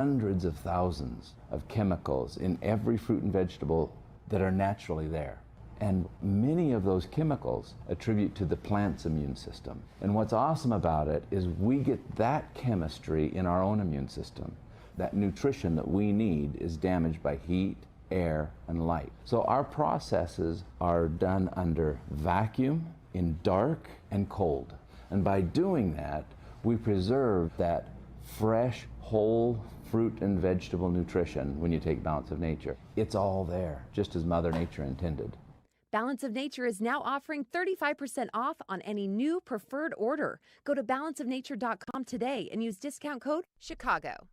hundreds of thousands of chemicals in every fruit and vegetable that are naturally there. And many of those chemicals attribute to the plant's immune system. And what's awesome about it is we get that chemistry in our own immune system. That nutrition that we need is damaged by heat, air, and light. So our processes are done under vacuum, in dark and cold. And by doing that, we preserve that fresh, whole fruit and vegetable nutrition when you take Balance of Nature. It's all there, just as Mother Nature intended. Balance of Nature is now offering 35% off on any new preferred order. Go to balanceofnature.com today and use discount code CHICAGO.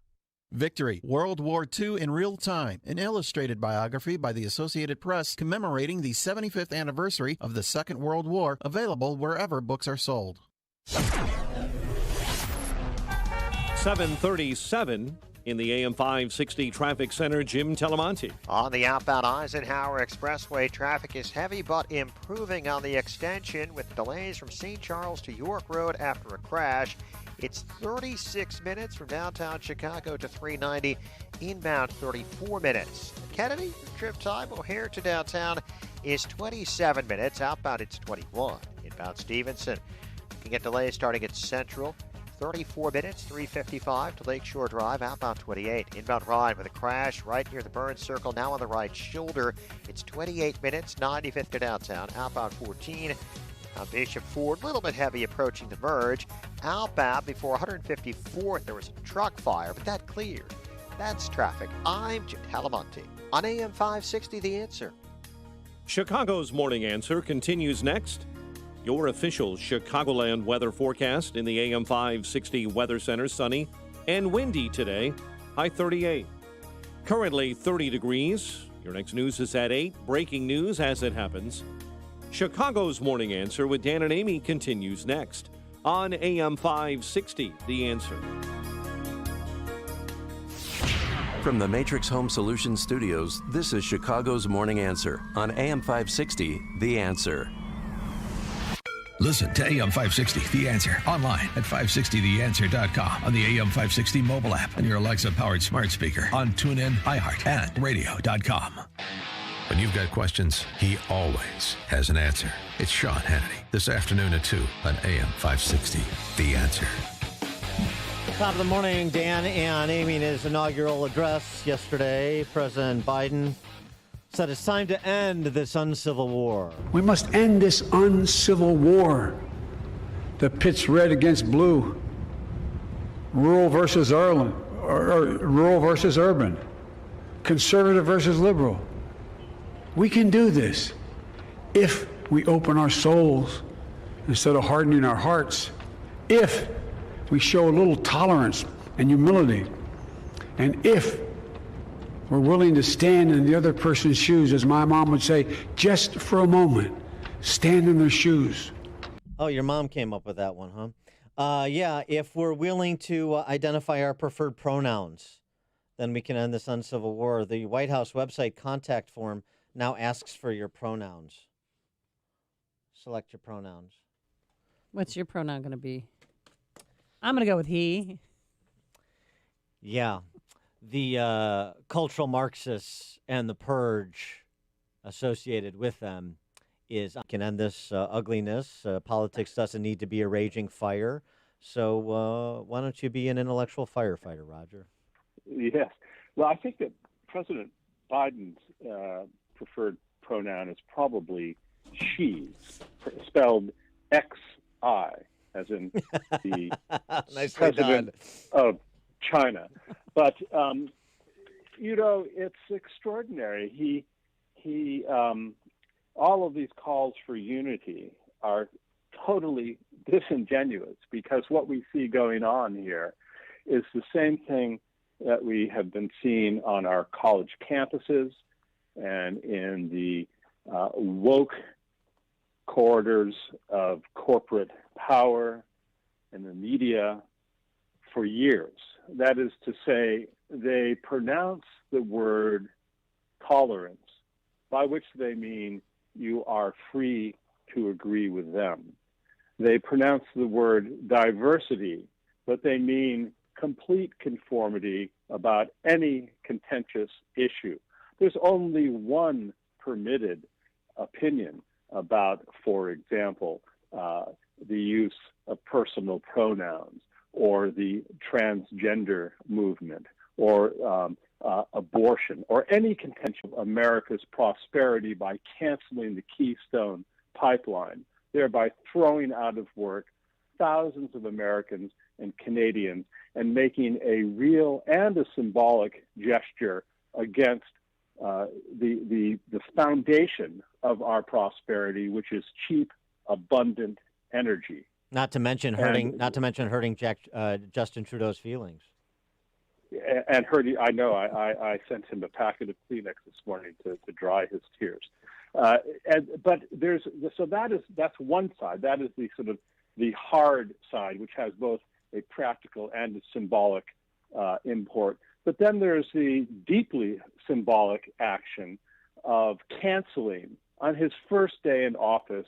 Victory, World War II in Real Time, an illustrated biography by the Associated Press commemorating the 75th anniversary of the Second World War, available wherever books are sold. 7:37 in the AM 560 Traffic Center, Jim Telemonti. On the outbound Eisenhower Expressway, traffic is heavy but improving on the extension with delays from St. Charles to York Road after a crash. It's 36 minutes from downtown Chicago to 390, inbound 34 minutes. Kennedy, trip time O'Hare to downtown is 27 minutes, outbound it's 21. Inbound Stevenson, looking at delays starting at Central. 34 minutes, 3:55 to Lakeshore Drive, outbound 28. Inbound Ryan with a crash right near the Burns Circle, now on the right shoulder. It's 28 minutes, 95th to downtown, outbound 14. Bishop Ford, a little bit heavy approaching the merge. Outbound before 154th, there was a truck fire, but that cleared. That's traffic. I'm Jim Talamonte on AM 560, The Answer. Chicago's Morning Answer continues next. Your official Chicagoland weather forecast in the AM 560 Weather Center. Sunny and windy today, high 38. Currently 30 degrees. Your next news is at 8. Breaking news as it happens. Chicago's Morning Answer with Dan and Amy continues next on AM 560, The Answer. From the Matrix Home Solutions Studios, this is Chicago's Morning Answer on AM 560, The Answer. Listen to AM 560, The Answer, online at 560theanswer.com, on the AM 560 mobile app, on your Alexa-powered smart speaker, on TuneIn, iHeart, and radio.com. When you've got questions, he always has an answer. It's Sean Hannity, this afternoon at 2 on AM 560, The Answer. Top of the morning, Dan and Amy, in his inaugural address yesterday, President Biden said it's time to end this uncivil war. We must end this uncivil war that pits red against blue, rural versus urban, conservative versus liberal. We can do this if we open our souls instead of hardening our hearts, if we show a little tolerance and humility, and if we're willing to stand in the other person's shoes, as my mom would say, just for a moment, stand in their shoes. Oh, your mom came up with that one, huh? Yeah, if we're willing to identify our preferred pronouns, then we can end this uncivil war. The White House website contact form now asks for your pronouns. Select your pronouns. What's your pronoun going to be? I'm going to go with he. Yeah. The cultural Marxists and the purge associated with them is can end this ugliness. Politics doesn't need to be a raging fire. So why don't you be an intellectual firefighter, Roger? Yes. Well, I think that President Biden's preferred pronoun is probably she, spelled X-I, as in the president of China. But, it's extraordinary. All of these calls for unity are totally disingenuous, because what we see going on here is the same thing that we have been seeing on our college campuses and in the woke corridors of corporate power and the media for years. That is to say, they pronounce the word tolerance, by which they mean you are free to agree with them. They pronounce the word diversity, but they mean complete conformity about any contentious issue. There's only one permitted opinion about, for example, the use of personal pronouns or the transgender movement or abortion or any contention of America's prosperity by canceling the Keystone Pipeline, thereby throwing out of work thousands of Americans and Canadians and making a real and a symbolic gesture against the foundation of our prosperity, which is cheap, abundant energy. Not to mention hurting Justin Trudeau's feelings. And I know I sent him a packet of Kleenex this morning to dry his tears. But that's one side. That is the sort of the hard side, which has both a practical and a symbolic import. But then there's the deeply symbolic action of canceling, on his first day in office,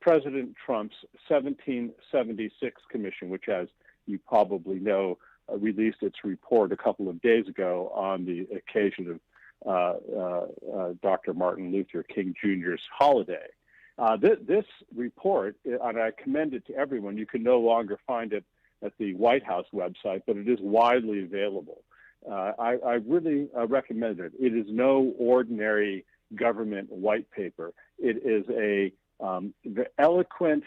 President Trump's 1776 commission, which, as you probably know, released its report a couple of days ago on the occasion of Dr. Martin Luther King Jr.'s holiday. This report, and I commend it to everyone, you can no longer find it at the White House website, but it is widely available. I really recommend it. It is no ordinary government white paper. It is a eloquent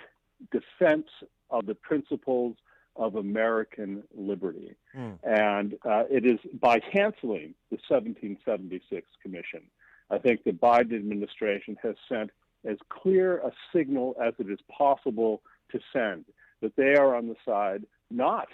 defense of the principles of American liberty. And it is by canceling the 1776 Commission, I think the Biden administration has sent as clear a signal as it is possible to send, that they are on the side not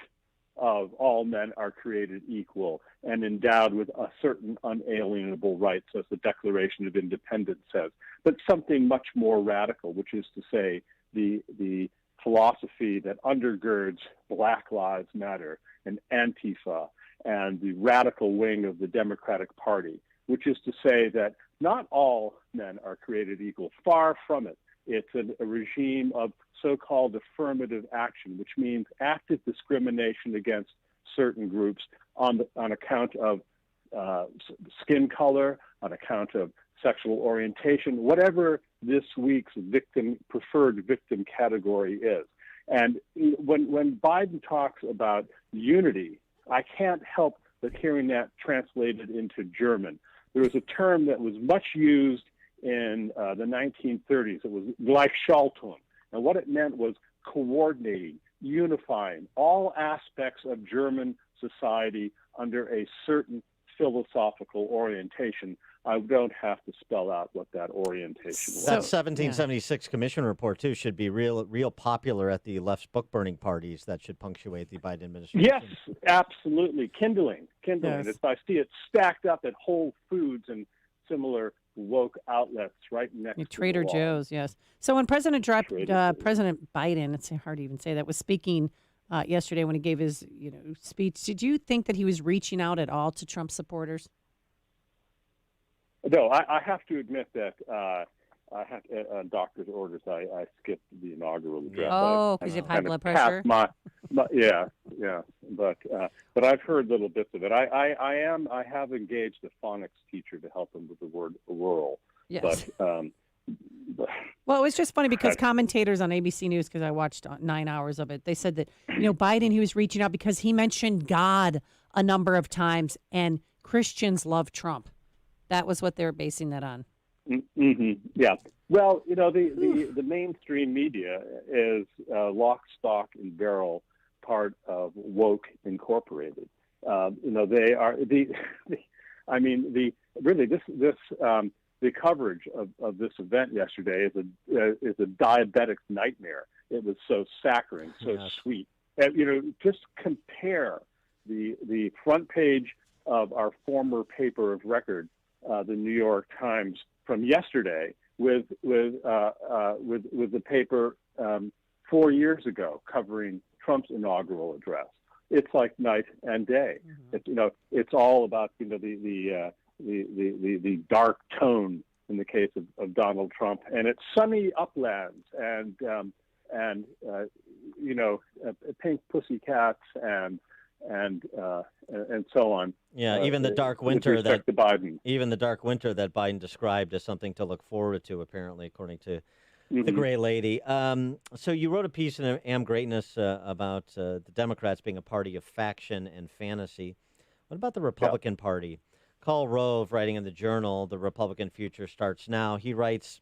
of all men are created equal and endowed with a certain unalienable rights, as the Declaration of Independence says, but something much more radical, which is to say the philosophy that undergirds Black Lives Matter and Antifa and the radical wing of the Democratic Party, which is to say that not all men are created equal. Far from it. It's a regime of so-called affirmative action, which means active discrimination against certain groups on account of skin color, on account of sexual orientation, whatever this week's preferred victim category is. And when Biden talks about unity, I can't help but hearing that translated into German. There was a term that was much used in the 1930s. It was Gleichschaltung. And what it meant was coordinating, unifying all aspects of German society under a certain philosophical orientation. I don't have to spell out what that orientation was. That 1776 Commission report, too, should be real popular at the left's book-burning parties that should punctuate the Biden administration. Yes, absolutely. Kindling. Yes. I see it stacked up at Whole Foods and similar woke outlets right next to Trader the wall. Joe's, yes. So when President Biden, it's hard to even say that, was speaking yesterday when he gave his speech, did you think that he was reaching out at all to Trump supporters? No, I have to admit that I have on doctor's orders. I skipped the inaugural address. Oh, because you have high blood pressure. Yeah. But I've heard little bits of it. I have engaged a phonics teacher to help him with the word rural. Yes. But well, it was just funny because commentators on ABC News, because I watched 9 hours of it, they said that Biden, he was reaching out because he mentioned God a number of times, and Christians love Trump. That was what they were basing that on. Mm-hmm. Yeah. Well, the mainstream media is lock, stock, and barrel part of Woke Incorporated. They are the coverage of this event yesterday is a diabetic nightmare. It was so saccharine, so sweet. And, just compare the front page of our former paper of record, the New York Times, from yesterday with the paper 4 years ago covering Trump's inaugural address. It's like night and day. Mm-hmm. It's all about the dark tone in the case of Donald Trump, and it's sunny uplands and pink pussycats and and so on. Yeah, even the dark winter with respect to Biden. Even the dark winter that Biden described as something to look forward to, apparently, according to the Gray Lady. So you wrote a piece in Am Greatness about the Democrats being a party of faction and fantasy. What about the Republican Party? Carl Rove, writing in the Journal, The Republican Future Starts Now, he writes,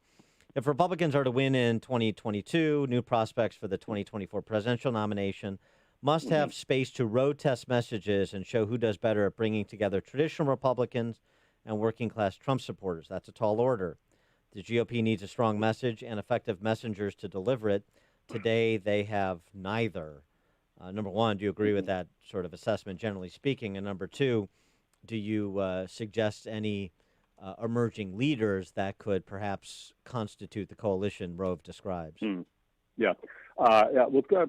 if Republicans are to win in 2022, new prospects for the 2024 presidential nomination must have space to road test messages and show who does better at bringing together traditional Republicans and working-class Trump supporters. That's a tall order. The GOP needs a strong message and effective messengers to deliver it. Today, they have neither. Number one, do you agree with that sort of assessment, generally speaking? And number two, do you suggest any emerging leaders that could perhaps constitute the coalition Rove describes? Well,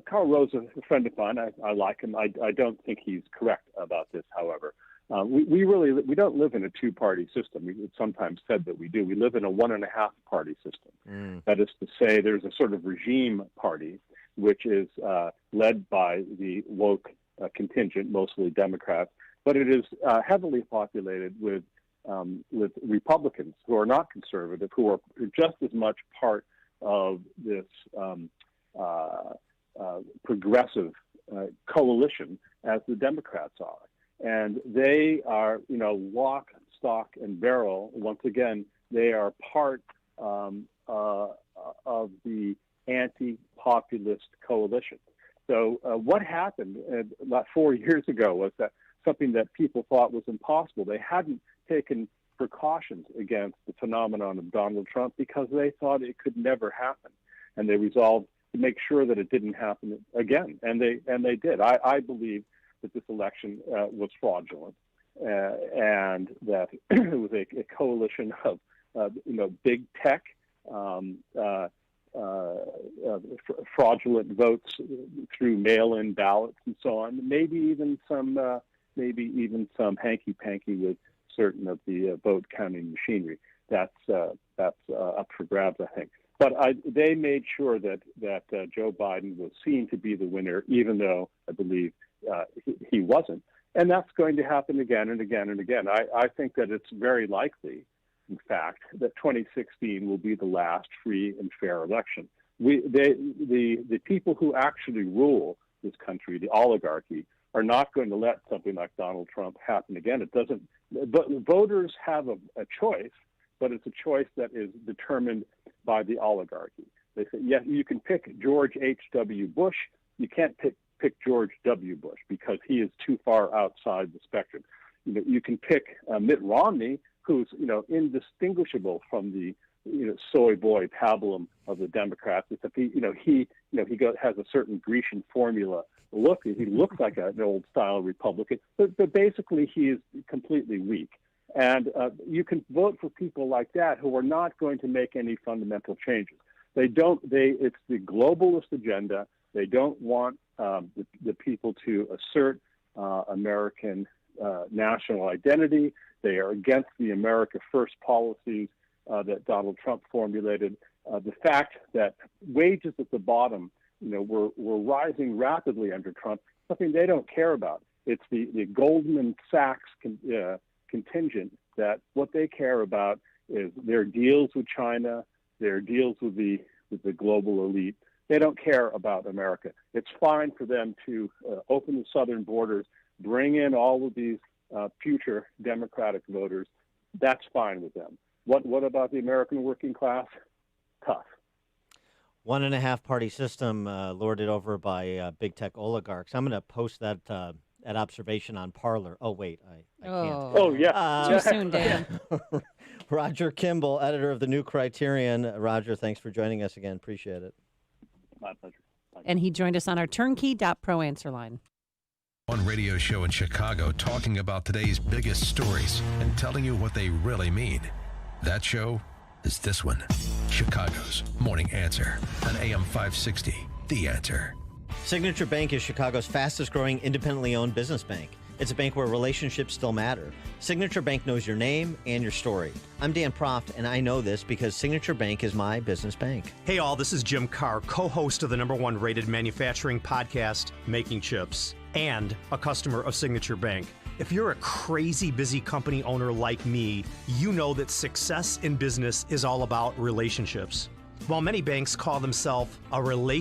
Karl Rove's a friend of mine. I like him. I don't think he's correct about this, however. We don't live in a two-party system. It's sometimes said that we do. We live in a 1.5-party system. That is to say, there's a sort of regime party, which is led by the woke contingent, mostly Democrats, but it is heavily populated with Republicans who are not conservative, who are just as much part of this progressive coalition as the Democrats are. And they are, lock, stock, and barrel. Once again, they are part of the anti-populist coalition. So what happened about 4 years ago was that something that people thought was impossible. They hadn't taken precautions against the phenomenon of Donald Trump because they thought it could never happen. And they resolved to make sure that it didn't happen again. And they did. I believe that this election was fraudulent and that it was a coalition of, big tech, fraudulent votes through mail-in ballots and so on. Maybe even some hanky-panky with certain of the vote counting machinery. That's up for grabs, I think. But they made sure that Joe Biden was seen to be the winner, even though I believe he wasn't. And that's going to happen again and again and again. I think that it's very likely, in fact, that 2016 will be the last free and fair election. The people who actually rule this country, the oligarchy, are not going to let something like Donald Trump happen again. It doesn't. But voters have a choice, but it's a choice that is determined by the oligarchy. They say, yes, you can pick George H.W. Bush. You can't pick George W. Bush because he is too far outside the spectrum. You can pick Mitt Romney, who's indistinguishable from the soy boy pabulum of the Democrats. Except he has a certain Grecian formula look. He looks like an old style Republican, but basically he is completely weak. And you can vote for people like that who are not going to make any fundamental changes. It's the globalist agenda. They don't want the people to assert American national identity. They are against the America First policies that Donald Trump formulated. The fact that wages at the bottom, were rising rapidly under Trump, something they don't care about. It's the Goldman Sachs contingent that what they care about is their deals with China, their deals with the global elite. They don't care about America. It's fine for them to open the southern borders, bring in all of these future Democratic voters. That's fine with them. What about the American working class? Tough. 1.5-party system lorded over by big tech oligarchs. I'm going to post that observation on Parler. Oh, wait, I can't. Oh, yeah. Too soon, Dan. Roger Kimball, editor of the New Criterion. Roger, thanks for joining us again. Appreciate it. My pleasure. And he joined us on our turnkey.pro answer line. One radio show in Chicago talking about today's biggest stories and telling you what they really mean. That show is this one, Chicago's Morning Answer on AM 560, The Answer. Signature Bank is Chicago's fastest growing independently owned business bank. It's a bank where relationships still matter. Signature Bank knows your name and your story. I'm Dan Proft, and I know this because Signature Bank is my business bank. Hey all, this is Jim Carr, co-host of the #1 rated manufacturing podcast, Making Chips. and a customer of Signature Bank. If you're a crazy busy company owner like me, you know that success in business is all about relationships. While many banks call themselves a relationship